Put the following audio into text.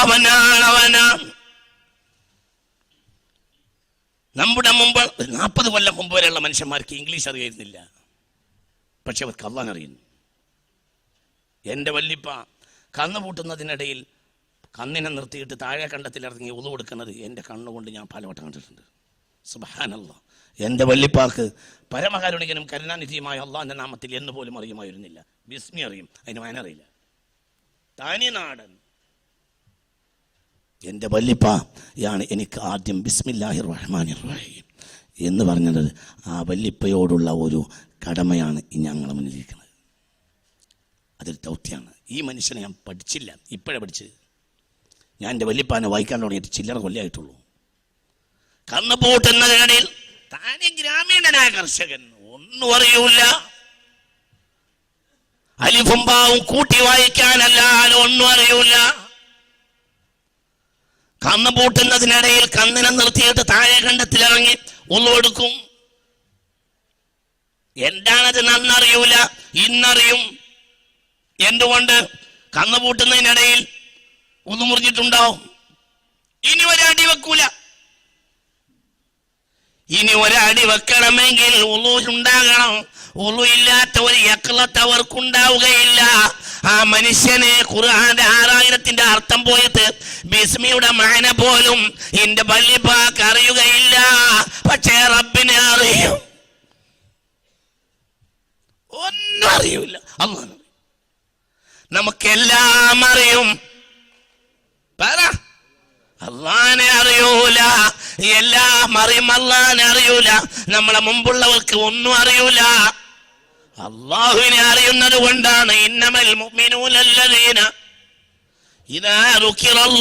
അവനാണ്. നമ്മുടെ മുമ്പ് 40 കൊല്ലം മുമ്പ് വരെയുള്ള മനുഷ്യന്മാർക്ക് ഇംഗ്ലീഷ് അറിയായിരുന്നില്ല, പക്ഷെ അവർക്ക് അള്ളാഹ് അറിയുന്നു. എൻ്റെ വല്ലിപ്പ കന്ന് പൂട്ടുന്നതിനിടയിൽ കന്നിനെ നിർത്തിയിട്ട് താഴെ കണ്ടത്തിലിറങ്ങി ഉളു കൊടുക്കുന്നത് എൻ്റെ കണ്ണുകൊണ്ട് ഞാൻ പലവട്ടം കണ്ടിട്ടുണ്ട്. സുബ്ഹാനല്ലാഹ്. എൻ്റെ വല്ലിപ്പാക്ക് പരമകാരുണികനും കരുണാനിധിയുമായ അള്ളാഹിൻ്റെ നാമത്തിൽ എന്ന് പോലും അറിയുമായിരുന്നില്ല. ബിസ്മി അറിയും, അതിന് വായനറിയില്ല. തനിനാടൻ എൻ്റെ വല്ലിപ്പയാണ് എനിക്ക് ആദ്യം ബിസ്മില്ലാഹിർ റഹ്മാനിർ റഹീം എന്ന് പറഞ്ഞത്. ആ വല്ലിപ്പയോടുള്ള ഒരു കടമയാണ് ഞങ്ങളെ മുന്നിലിരിക്കുന്നത്. അതൊരു ദൗത്യമാണ്. ഈ മനുഷ്യനെ ഞാൻ പഠിച്ചില്ല, ഇപ്പോഴേ പഠിച്ചത്. ഞാൻ എൻ്റെ വല്ലിപ്പാനെ വായിക്കാൻ തുടങ്ങിയിട്ട് ചില്ലറ കൊല്ലമായിട്ടുള്ളൂ. കന്നുപൂട്ടുന്നതിനിടയിൽ താനെ ഗ്രാമീണനായ കർഷകൻ, ഒന്നും അറിയൂല, അലിഫും ബാവും കൂട്ടി വായിക്കാനല്ലാതെ ഒന്നും അറിയൂല. കന്ന് പൂട്ടുന്നതിനിടയിൽ കന്നിനെ നിർത്തിയിട്ട് താഴെ കണ്ടത്തിലിറങ്ങി ഉളു കൊടുക്കും. എന്താണത് നന്നറിയൂല, ഇന്നറിയും. എന്തുകൊണ്ട്? കന്ന് പൂട്ടുന്നതിനിടയിൽ ഉളു മുറിഞ്ഞിട്ടുണ്ടാവും. ഇനി ഒരടി വെക്കൂല. ഇനി ഒരടി വെക്കണമെങ്കിൽ ഉളു ഉണ്ടാകണം. ഉളു ഇല്ലാത്ത ഒരു യക്ലത്ത് അവർക്കുണ്ടാവുകയില്ല. ആ മനുഷ്യനെ ഖുർആന്റെ 6000ന്റെ അർത്ഥം പോയിട്ട് ബിസ്മിയുടെ മാന പോലും എന്റെ വല്ലിപ്പാക്ക് അറിയുകയില്ല. പക്ഷേ റബ്ബിനെ അറിയും. ഒന്നും അറിയൂല, അല്ലാഹ് നമുക്കെല്ലാം അറിയും. പറ, അള്ളാനെ അറിയൂല. എല്ലാം അറിയും, അള്ളാനെ അറിയൂല. നമ്മളെ മുമ്പുള്ളവർക്ക് ഒന്നും അറിയൂല. അള്ളാഹുവിനെ അറിയുന്നത് കൊണ്ടാണ് ഇന്നമൽ മുഅ്മിനൂന അല്ലദീന ഇദാ ദുകിറല്ലാഹു